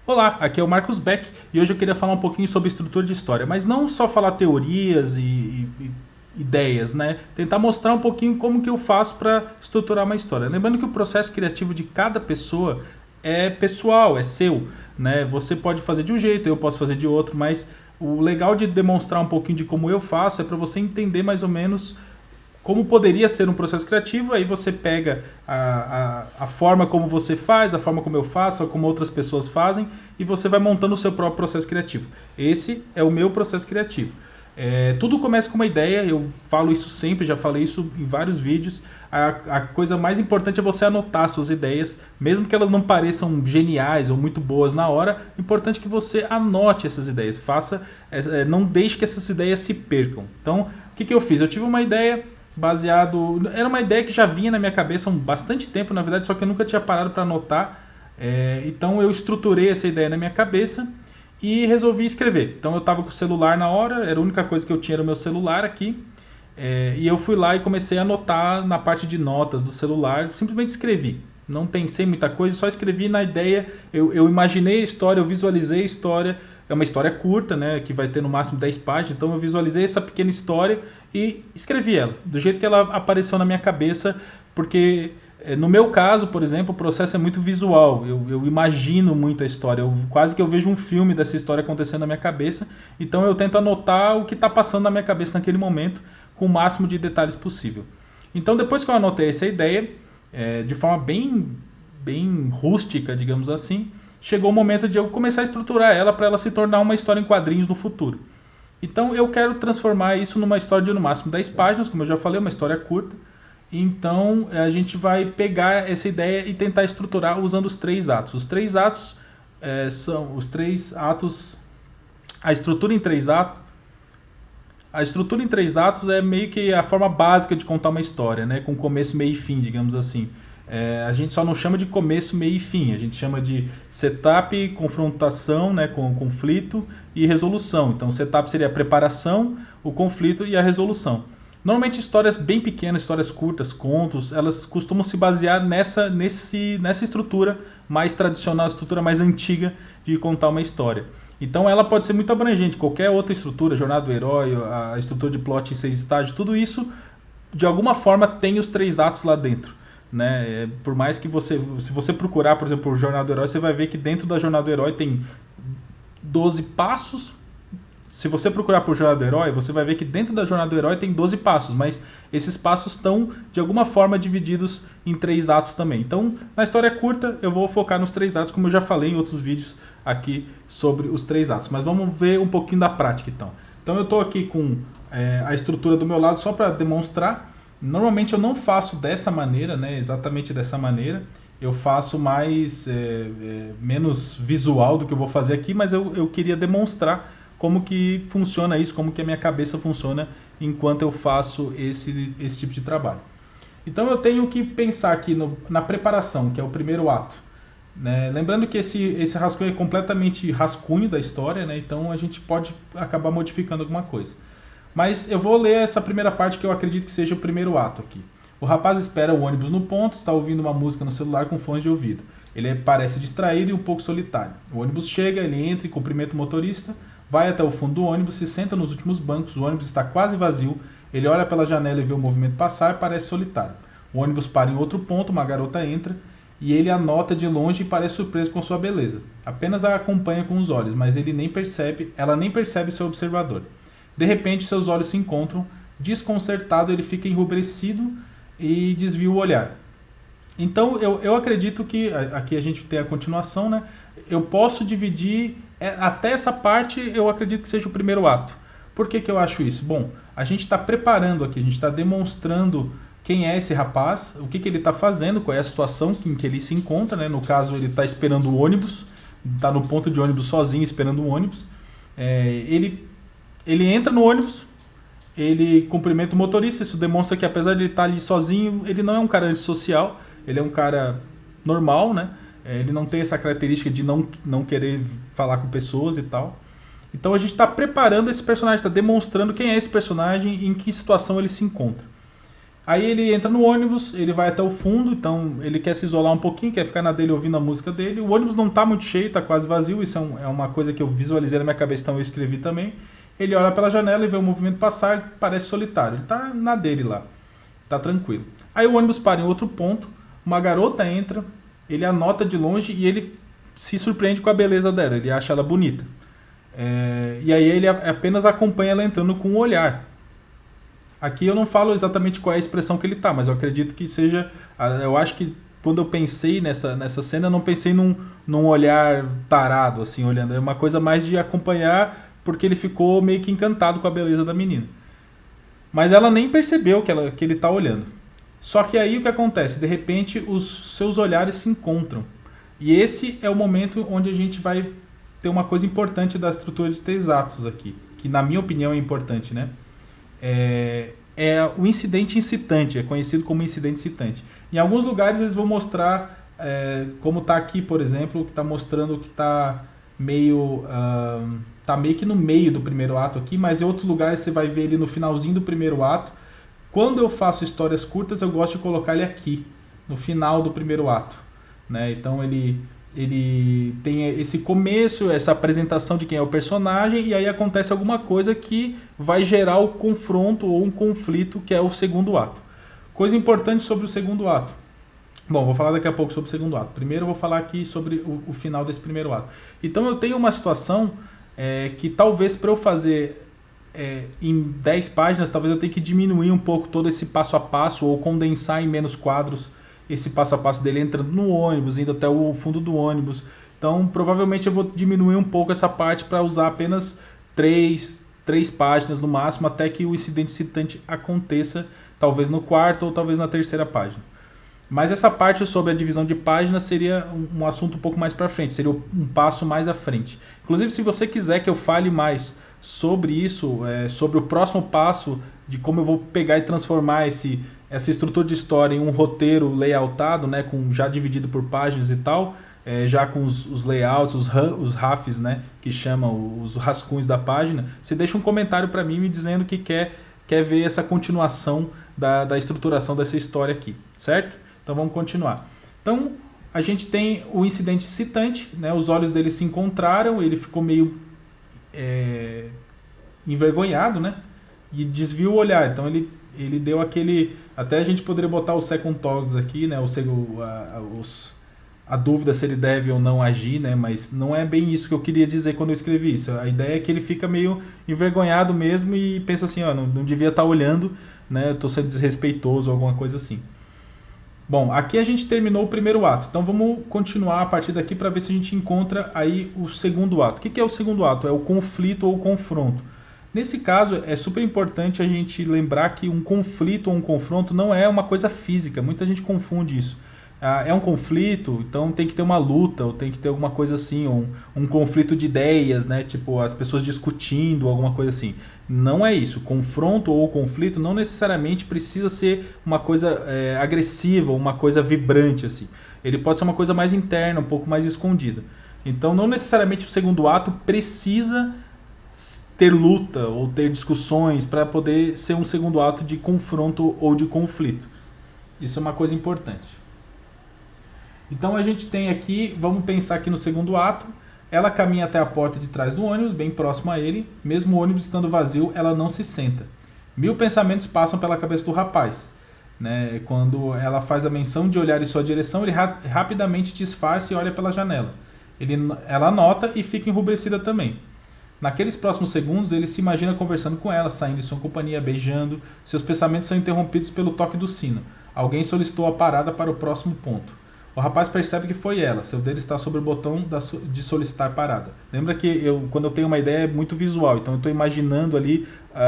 Olá, aqui é o Marcos Beck e hoje eu queria falar um pouquinho sobre estrutura de história, mas não só falar teorias e ideias, né? Tentar mostrar um pouquinho como que eu faço para estruturar uma história. Lembrando que o processo criativo de cada pessoa é pessoal, é seu, né? Você pode fazer de um jeito, eu posso fazer de outro, mas o legal de demonstrar um pouquinho de como eu faço é para você entender mais ou menos como poderia ser um processo criativo. Aí você pega a forma como você faz, a forma como eu faço, como outras pessoas fazem, e você vai montando o seu próprio processo criativo. Esse é o meu processo criativo. Tudo começa com uma ideia, eu falo isso sempre, já falei isso em vários vídeos. A coisa mais importante é você anotar suas ideias, mesmo que elas não pareçam geniais ou muito boas na hora. É importante que você anote essas ideias, não deixe que essas ideias se percam. Então, o que eu fiz? Eu tive uma ideia baseado... Era uma ideia que já vinha na minha cabeça há bastante tempo, na verdade, só que eu nunca tinha parado para anotar. Então eu estruturei essa ideia na minha cabeça e resolvi escrever. Então eu estava com o celular na hora, era a única coisa que eu tinha era o meu celular aqui. E eu fui lá e comecei a anotar na parte de notas do celular, simplesmente escrevi. Não pensei muita coisa, só escrevi na ideia, eu imaginei a história, eu visualizei a história. É uma história curta, né, que vai ter no máximo 10 páginas, então eu visualizei essa pequena história e escrevi ela, do jeito que ela apareceu na minha cabeça, porque no meu caso, por exemplo, o processo é muito visual, eu imagino muito a história, quase que eu vejo um filme dessa história acontecendo na minha cabeça, então eu tento anotar o que está passando na minha cabeça naquele momento, com o máximo de detalhes possível. Então depois que eu anotei essa ideia, de forma bem rústica, digamos assim, chegou o momento de eu começar a estruturar ela para ela se tornar uma história em quadrinhos no futuro. Então eu quero transformar isso numa história de no máximo 10 páginas, como eu já falei, uma história curta. Então a gente vai pegar essa ideia e tentar estruturar usando os 3 atos. Os 3 atos são os 3 atos... A estrutura em 3 atos... A estrutura em 3 atos é meio que a forma básica de contar uma história, né? Com começo, meio e fim, digamos assim. A gente só não chama de começo, meio e fim. A gente chama de setup, confrontação, né, com conflito e resolução. Então, setup seria a preparação, o conflito e a resolução. Normalmente, histórias bem pequenas, histórias curtas, contos, elas costumam se basear nessa estrutura mais tradicional, estrutura mais antiga de contar uma história. Então, ela pode ser muito abrangente. Qualquer outra estrutura, jornada do herói, a estrutura de plot em 6 estágios, tudo isso, de alguma forma, tem os 3 atos lá dentro. Né? Por mais que se você procurar, por exemplo, o Jornada do Herói, você vai ver que dentro da Jornada do Herói tem 12 passos. Se você procurar por Jornada do Herói, você vai ver que dentro da Jornada do Herói tem 12 passos, mas esses passos estão de alguma forma divididos em 3 atos também. Então, na história curta, eu vou focar nos 3 atos, como eu já falei em outros vídeos aqui sobre os 3 atos. Mas vamos ver um pouquinho da prática então. Então eu estou aqui com a estrutura do meu lado só para demonstrar. Normalmente eu não faço dessa maneira, né, exatamente dessa maneira. Eu faço menos visual do que eu vou fazer aqui, mas eu queria demonstrar como que funciona isso, como que a minha cabeça funciona enquanto eu faço esse tipo de trabalho. Então eu tenho que pensar aqui na preparação, que é o primeiro ato. Né? Lembrando que esse rascunho é completamente rascunho da história, né? Então a gente pode acabar modificando alguma coisa. Mas eu vou ler essa primeira parte que eu acredito que seja o primeiro ato aqui. O rapaz espera o ônibus no ponto, está ouvindo uma música no celular com fones de ouvido. Ele parece distraído e um pouco solitário. O ônibus chega, ele entra e cumprimenta o motorista, vai até o fundo do ônibus, se senta nos últimos bancos, o ônibus está quase vazio, ele olha pela janela e vê o movimento passar e parece solitário. O ônibus para em outro ponto, uma garota entra e ele a nota de longe e parece surpreso com sua beleza. Apenas a acompanha com os olhos, mas ela nem percebe seu observador. De repente, seus olhos se encontram. Desconcertado, ele fica enrubrecido e desvia o olhar. Então, eu acredito que... Aqui a gente tem a continuação, né? Eu posso dividir... Até essa parte, eu acredito que seja o primeiro ato. Por que eu acho isso? Bom, a gente está preparando aqui, a gente está demonstrando quem é esse rapaz, o que ele está fazendo, qual é a situação em que ele se encontra, né? No caso, ele está esperando o ônibus, está no ponto de ônibus sozinho, esperando o ônibus. Ele entra no ônibus, ele cumprimenta o motorista, isso demonstra que apesar de ele estar ali sozinho, ele não é um cara antissocial, ele é um cara normal, né? Ele não tem essa característica de não querer falar com pessoas e tal. Então a gente está preparando esse personagem, está demonstrando quem é esse personagem e em que situação ele se encontra. Aí ele entra no ônibus, ele vai até o fundo, então ele quer se isolar um pouquinho, quer ficar na dele ouvindo a música dele. O ônibus não tá muito cheio, tá quase vazio, isso é uma coisa que eu visualizei na minha cabeça, então eu escrevi também. Ele olha pela janela e vê o movimento passar, parece solitário, ele tá na dele lá, tá tranquilo. Aí o ônibus para em outro ponto, uma garota entra, ele a nota de longe e ele se surpreende com a beleza dela, ele acha ela bonita. E aí ele apenas acompanha ela entrando com o olhar. Aqui eu não falo exatamente qual é a expressão que ele tá, mas eu acredito que seja... Eu acho que quando eu pensei nessa cena, eu não pensei num olhar tarado, assim, olhando. É uma coisa mais de acompanhar, porque ele ficou meio que encantado com a beleza da menina. Mas ela nem percebeu que ele tá olhando. Só que aí o que acontece? De repente, os seus olhares se encontram. E esse é o momento onde a gente vai ter uma coisa importante da estrutura de três atos aqui, que na minha opinião é importante, né? É o incidente incitante, é conhecido como incidente incitante. Em alguns lugares eles vão mostrar, como está aqui, por exemplo, que está mostrando que está meio que no meio do primeiro ato aqui, mas em outros lugares você vai ver ele no finalzinho do primeiro ato. Quando eu faço histórias curtas, eu gosto de colocar ele aqui, no final do primeiro ato, né? Então ele tem esse começo, essa apresentação de quem é o personagem, e aí acontece alguma coisa que vai gerar o confronto ou um conflito, que é o segundo ato. Coisa importante sobre o segundo ato. Bom, vou falar daqui a pouco sobre o segundo ato. Primeiro eu vou falar aqui sobre o final desse primeiro ato. Então eu tenho uma situação que talvez para eu fazer em 10 páginas, talvez eu tenha que diminuir um pouco todo esse passo a passo, ou condensar em menos quadros esse passo a passo dele entrando no ônibus, indo até o fundo do ônibus. Então, provavelmente eu vou diminuir um pouco essa parte para usar apenas 3 páginas no máximo, até que o incidente incitante aconteça, talvez no quarto ou talvez na terceira página. Mas essa parte sobre a divisão de páginas seria um assunto um pouco mais para frente, seria um passo mais à frente. Inclusive, se você quiser que eu fale mais sobre isso, sobre o próximo passo, de como eu vou pegar e transformar essa estrutura de história em um roteiro layoutado, né, já dividido por páginas e tal, já com os layouts, os RAFs, né, que chamam os rascunhos da página, você deixa um comentário para mim me dizendo que quer ver essa continuação da estruturação dessa história aqui, certo? Então vamos continuar. Então a gente tem o incidente incitante, né, os olhos dele se encontraram, ele ficou meio envergonhado, né, e desviou o olhar. Então ele deu aquele... Até a gente poderia botar os second thoughts aqui, né? A dúvida se ele deve ou não agir, né? Mas não é bem isso que eu queria dizer quando eu escrevi isso. A ideia é que ele fica meio envergonhado mesmo e pensa assim, ó, não devia estar olhando, né? Eu estou sendo desrespeitoso ou alguma coisa assim. Bom, aqui a gente terminou o primeiro ato. Então vamos continuar a partir daqui para ver se a gente encontra aí o segundo ato. O que é o segundo ato? É o conflito ou o confronto. Nesse caso, é super importante a gente lembrar que um conflito ou um confronto não é uma coisa física. Muita gente confunde isso. É um conflito, então tem que ter uma luta, ou tem que ter alguma coisa assim, ou um conflito de ideias, né? Tipo, as pessoas discutindo, alguma coisa assim. Não é isso. Confronto ou conflito não necessariamente precisa ser uma coisa agressiva, ou uma coisa vibrante, assim. Ele pode ser uma coisa mais interna, um pouco mais escondida. Então, não necessariamente o segundo ato precisa ter luta ou ter discussões para poder ser um segundo ato de confronto ou de conflito. Isso é uma coisa importante. Então a gente tem aqui, vamos pensar aqui no segundo ato, ela caminha até a porta de trás do ônibus, bem próximo a ele, mesmo o ônibus estando vazio, ela não se senta. 1000 pensamentos passam pela cabeça do rapaz, né? Quando ela faz a menção de olhar em sua direção, ele rapidamente disfarça e olha pela janela. Ela nota e fica enrubescida também. Naqueles próximos segundos, ele se imagina conversando com ela, saindo em sua companhia, beijando. Seus pensamentos são interrompidos pelo toque do sino. Alguém solicitou a parada para o próximo ponto. O rapaz percebe que foi ela. Seu dedo está sobre o botão de solicitar parada. Lembra que quando eu tenho uma ideia é muito visual, então eu estou imaginando ali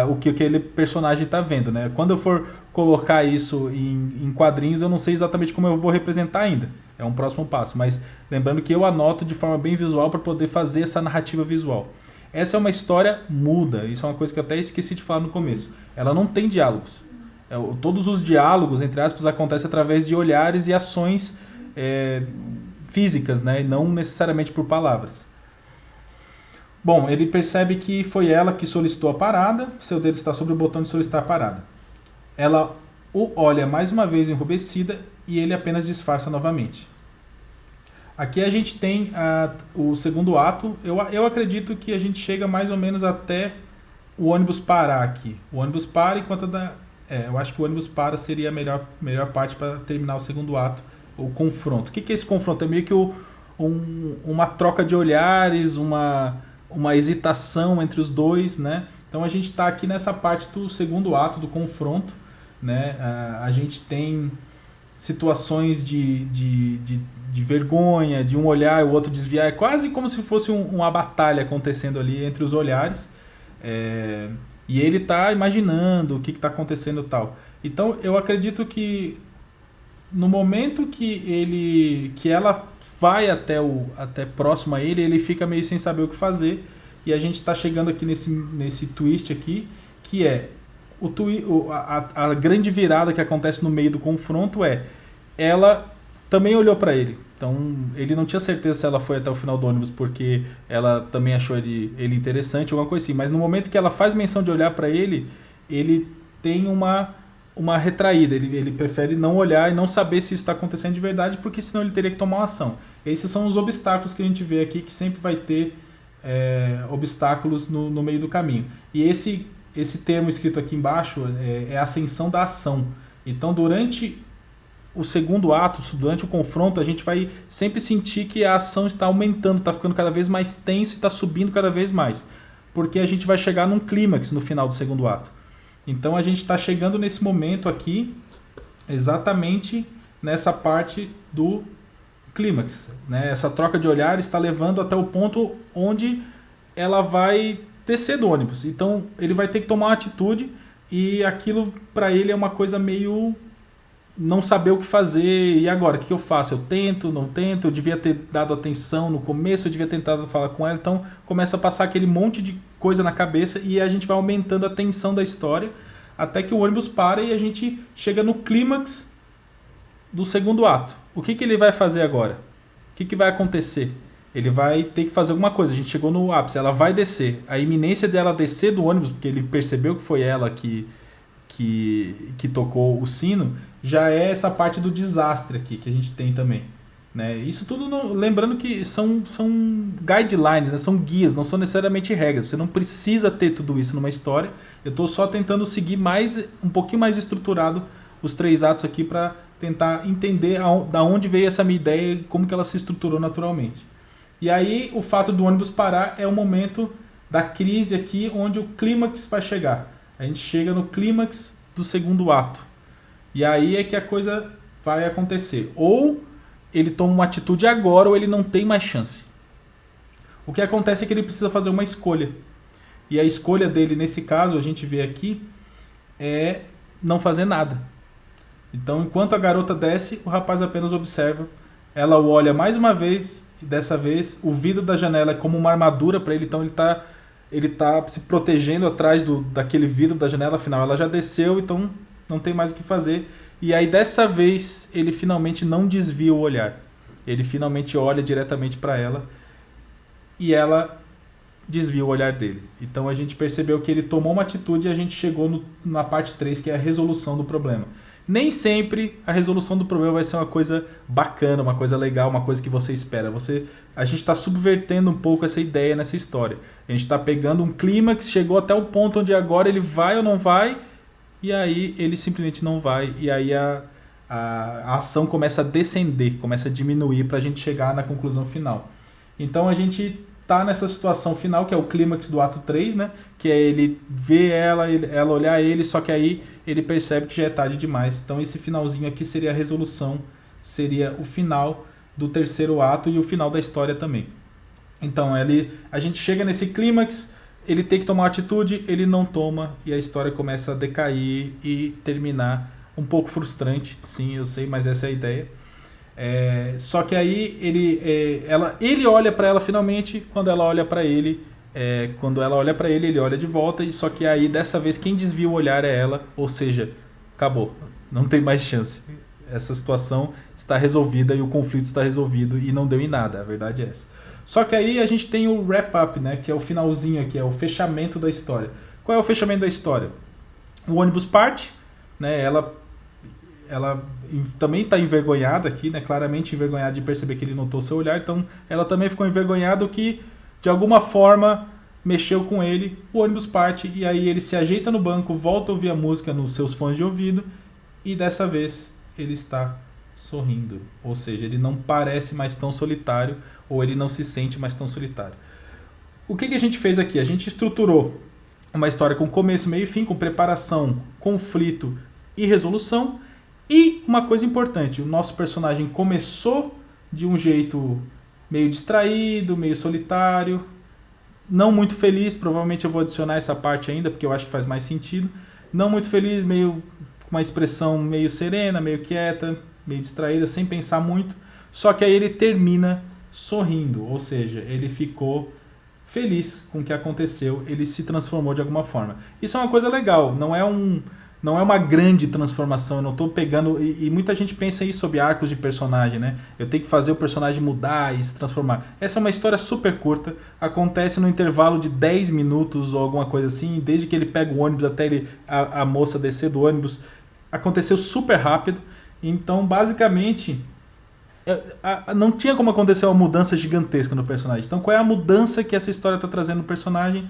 o que aquele personagem está vendo, né? Quando eu for colocar isso em quadrinhos, eu não sei exatamente como eu vou representar ainda. É um próximo passo, mas lembrando que eu anoto de forma bem visual para poder fazer essa narrativa visual. Essa é uma história muda, isso é uma coisa que eu até esqueci de falar no começo. Ela não tem diálogos. Todos os diálogos, entre aspas, acontecem através de olhares e ações físicas, né? E não necessariamente por palavras. Bom, ele percebe que foi ela que solicitou a parada, seu dedo está sobre o botão de solicitar a parada. Ela olha mais uma vez enrubescida e ele apenas disfarça novamente. Aqui a gente tem o segundo ato. Eu acredito que a gente chega mais ou menos até o ônibus parar aqui. O ônibus para enquanto eu acho que o ônibus para seria a melhor parte para terminar o segundo ato, o confronto. O que é esse confronto? É meio que uma troca de olhares, uma hesitação entre os dois, né? Então a gente está aqui nessa parte do segundo ato, do confronto, né? A gente tem situações de vergonha, de um olhar e o outro desviar. É quase como se fosse uma batalha acontecendo ali entre os olhares. E ele está imaginando o que está acontecendo e tal. Então eu acredito que no momento que ela vai até próximo a ele, ele fica meio sem saber o que fazer. E a gente está chegando aqui nesse twist aqui, que é a grande virada que acontece no meio do confronto ela também olhou para ele. Então ele não tinha certeza se ela foi até o final do ônibus porque ela também achou ele interessante, alguma coisa assim. Mas no momento que ela faz menção de olhar para ele, ele tem uma retraída. Ele prefere não olhar e não saber se isso está acontecendo de verdade, porque senão ele teria que tomar uma ação. Esses são os obstáculos que a gente vê aqui, que sempre vai ter obstáculos no meio do caminho. E esse termo escrito aqui embaixo é a ascensão da ação. Então durante o segundo ato, durante o confronto, a gente vai sempre sentir que a ação está aumentando, está ficando cada vez mais tenso e está subindo cada vez mais. Porque a gente vai chegar num clímax no final do segundo ato. Então a gente está chegando nesse momento aqui, exatamente nessa parte do clímax, né? Essa troca de olhares está levando até o ponto onde ela vai descer do ônibus. Então ele vai ter que tomar uma atitude e aquilo para ele é uma coisa meio não saber o que fazer. E agora, o que eu faço? Eu tento, não tento? Eu devia ter dado atenção no começo, eu devia ter tentado falar com ela. Então começa a passar aquele monte de coisa na cabeça e a gente vai aumentando a tensão da história até que o ônibus para e a gente chega no clímax do segundo ato. O que ele vai fazer agora? O que vai acontecer? Ele vai ter que fazer alguma coisa. A gente chegou no ápice, ela vai descer. A iminência dela descer do ônibus, porque ele percebeu que foi ela que tocou o sino, já é essa parte do desastre aqui que a gente tem também, né? Isso tudo lembrando que são guidelines, né? São guias, não são necessariamente regras. Você não precisa ter tudo isso numa história. Eu estou só tentando seguir um pouquinho mais estruturado os 3 atos aqui para tentar entender da onde veio essa minha ideia e como que ela se estruturou naturalmente. E aí o fato do ônibus parar é o momento da crise aqui, onde o clímax vai chegar. A gente chega no clímax do segundo ato. E aí é que a coisa vai acontecer. Ou ele toma uma atitude agora, ou ele não tem mais chance. O que acontece é que ele precisa fazer uma escolha. E a escolha dele, nesse caso, a gente vê aqui, é não fazer nada. Então, enquanto a garota desce, o rapaz apenas observa. Ela o olha mais uma vez, e dessa vez o vidro da janela é como uma armadura para ele. Então ele tá se protegendo atrás daquele vidro da janela. Afinal, ela já desceu, então não tem mais o que fazer. E aí, dessa vez, ele finalmente não desvia o olhar. Ele finalmente olha diretamente para ela e ela desvia o olhar dele. Então a gente percebeu que ele tomou uma atitude e a gente chegou na parte 3, que é a resolução do problema. Nem sempre a resolução do problema vai ser uma coisa bacana, uma coisa legal, uma coisa que você espera. A gente está subvertendo um pouco essa ideia nessa história. A gente está pegando um clímax, chegou até o ponto onde agora ele vai ou não vai, e aí ele simplesmente não vai. E aí a ação começa a descender, começa a diminuir para a gente chegar na conclusão final. Então a gente está nessa situação final, que é o clímax do ato 3, né? Que é ele ver ela olhar ele, só que aí ele percebe que já é tarde demais. Então esse finalzinho aqui seria a resolução, seria o final do terceiro ato e o final da história também. Então a gente chega nesse clímax, ele tem que tomar uma atitude, ele não toma e a história começa a decair e terminar um pouco frustrante. Sim, eu sei, mas essa é a ideia. Só que aí ele olha para ela finalmente. Quando ela olha para ele, ele olha de volta. E só que aí dessa vez quem desvia o olhar é ela, ou seja, acabou, não tem mais chance. Essa situação está resolvida e o conflito está resolvido e não deu em nada, a verdade é essa. Só que aí a gente tem o wrap up, né, que é o finalzinho aqui, é o fechamento da história. Qual é o fechamento da história? O ônibus parte, né, ela ela também está envergonhada aqui, né? Claramente envergonhada de perceber que ele notou seu olhar. Então ela também ficou envergonhada, o que de alguma forma mexeu com ele. O ônibus parte e aí ele se ajeita no banco, volta a ouvir a música nos seus fones de ouvido e dessa vez ele está sorrindo. Ou seja, ele não parece mais tão solitário ou ele não se sente mais tão solitário. O que a gente fez aqui? A gente estruturou uma história com começo, meio e fim, com preparação, conflito e resolução. E uma coisa importante, o nosso personagem começou de um jeito meio distraído, meio solitário, não muito feliz, provavelmente eu vou adicionar essa parte ainda, porque eu acho que faz mais sentido. Não muito feliz, meio com uma expressão meio serena, meio quieta, meio distraída, sem pensar muito. Só que aí ele termina sorrindo, ou seja, ele ficou feliz com o que aconteceu, ele se transformou de alguma forma. Isso é uma coisa legal, não é uma grande transformação, eu não estou pegando... E muita gente pensa isso sobre arcos de personagem, né? Eu tenho que fazer o personagem mudar e se transformar. Essa é uma história super curta, acontece no intervalo de 10 minutos ou alguma coisa assim, desde que ele pega o ônibus até a moça descer do ônibus, aconteceu super rápido. Então, basicamente, não tinha como acontecer uma mudança gigantesca no personagem. Então, qual é a mudança que essa história está trazendo no personagem?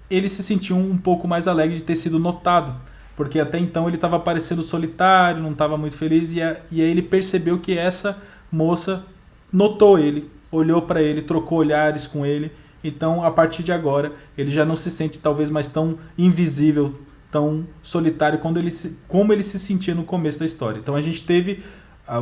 Ele se sentiu um pouco mais alegre de ter sido notado. Porque até então ele estava parecendo solitário, não estava muito feliz. E aí ele percebeu que essa moça notou ele, olhou para ele, trocou olhares com ele. Então, a partir de agora, ele já não se sente talvez mais tão invisível, tão solitário como ele se sentia no começo da história. Então, a gente teve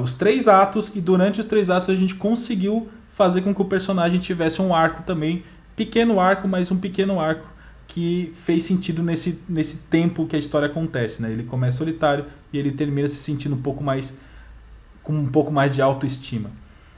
os 3 atos e durante os 3 atos a gente conseguiu fazer com que o personagem tivesse um arco também, pequeno arco, mas um pequeno arco que fez sentido nesse tempo que a história acontece, né? Ele começa solitário e ele termina se sentindo com um pouco mais de autoestima.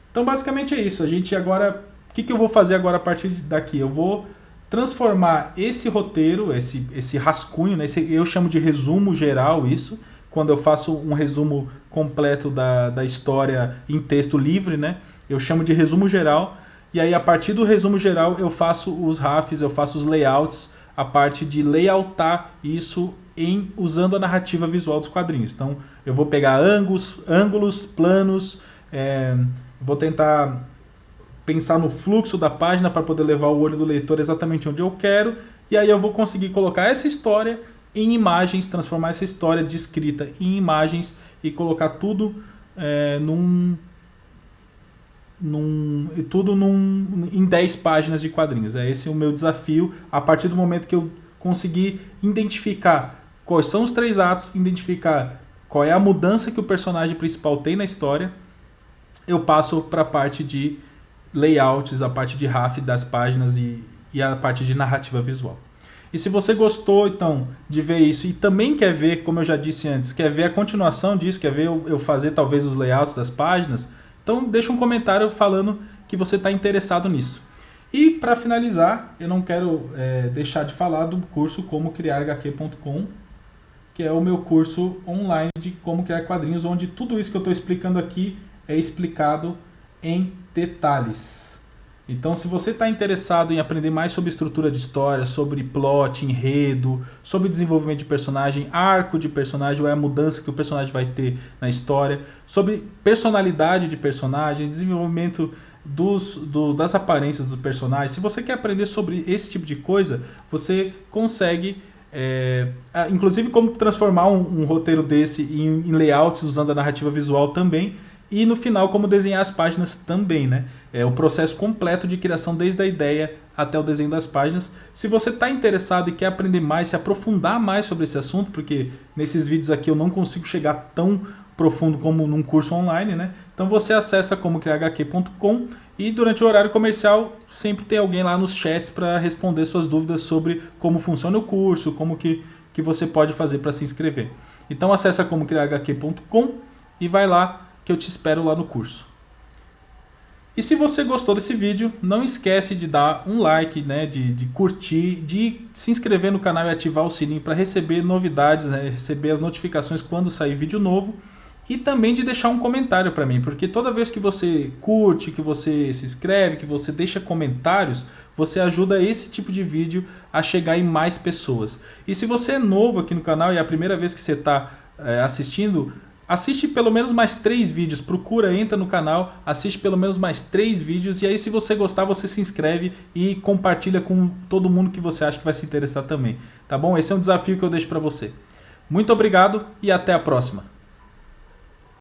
Então basicamente é isso. A gente agora, o que eu vou fazer agora a partir daqui? Eu vou transformar esse roteiro, esse rascunho, né? Eu chamo de resumo geral isso, quando eu faço um resumo completo da história em texto livre, né? Eu chamo de resumo geral, e aí a partir do resumo geral eu faço os RAFs, eu faço os layouts, a parte de layoutar isso usando a narrativa visual dos quadrinhos. Então eu vou pegar ângulos, planos, vou tentar pensar no fluxo da página para poder levar o olho do leitor exatamente onde eu quero, e aí eu vou conseguir colocar essa história em imagens, transformar essa história descrita em imagens e colocar tudo em 10 páginas de quadrinhos. Esse é o meu desafio. A partir do momento que eu conseguir identificar quais são os 3 atos, identificar qual é a mudança que o personagem principal tem na história, eu passo para a parte de layouts, a parte de RAF das páginas e a parte de narrativa visual. E se você gostou, então, de ver isso e também quer ver, como eu já disse antes, quer ver a continuação disso, quer ver eu fazer talvez os layouts das páginas, então deixa um comentário falando que você está interessado nisso. E para finalizar, eu não quero deixar de falar do curso Como Criar HQ.com, que é o meu curso online de como criar quadrinhos, onde tudo isso que eu estou explicando aqui é explicado em detalhes. Então, se você está interessado em aprender mais sobre estrutura de história, sobre plot, enredo, sobre desenvolvimento de personagem, arco de personagem, ou é a mudança que o personagem vai ter na história, sobre personalidade de personagem, desenvolvimento das aparências dos personagens, se você quer aprender sobre esse tipo de coisa, você consegue, inclusive como transformar um roteiro desse em layouts usando a narrativa visual também, e no final como desenhar as páginas também, né? É o processo completo de criação desde a ideia até o desenho das páginas. Se você está interessado e quer aprender mais, se aprofundar mais sobre esse assunto, porque nesses vídeos aqui eu não consigo chegar tão profundo como num curso online, né? Então você acessa comocriarhq.com e durante o horário comercial sempre tem alguém lá nos chats para responder suas dúvidas sobre como funciona o curso, como que você pode fazer para se inscrever. Então acessa comocriarhq.com e vai lá que eu te espero lá no curso. E se você gostou desse vídeo, não esquece de dar um like, né, de curtir, de se inscrever no canal e ativar o sininho para receber novidades, né, receber as notificações quando sair vídeo novo. E também de deixar um comentário para mim, porque toda vez que você curte, que você se inscreve, que você deixa comentários, você ajuda esse tipo de vídeo a chegar em mais pessoas. E se você é novo aqui no canal e é a primeira vez que você está assistindo, assiste pelo menos mais 3 vídeos, procura, entra no canal, assiste pelo menos mais 3 vídeos, e aí se você gostar, você se inscreve e compartilha com todo mundo que você acha que vai se interessar também, tá bom? Esse é um desafio que eu deixo para você. Muito obrigado e até a próxima!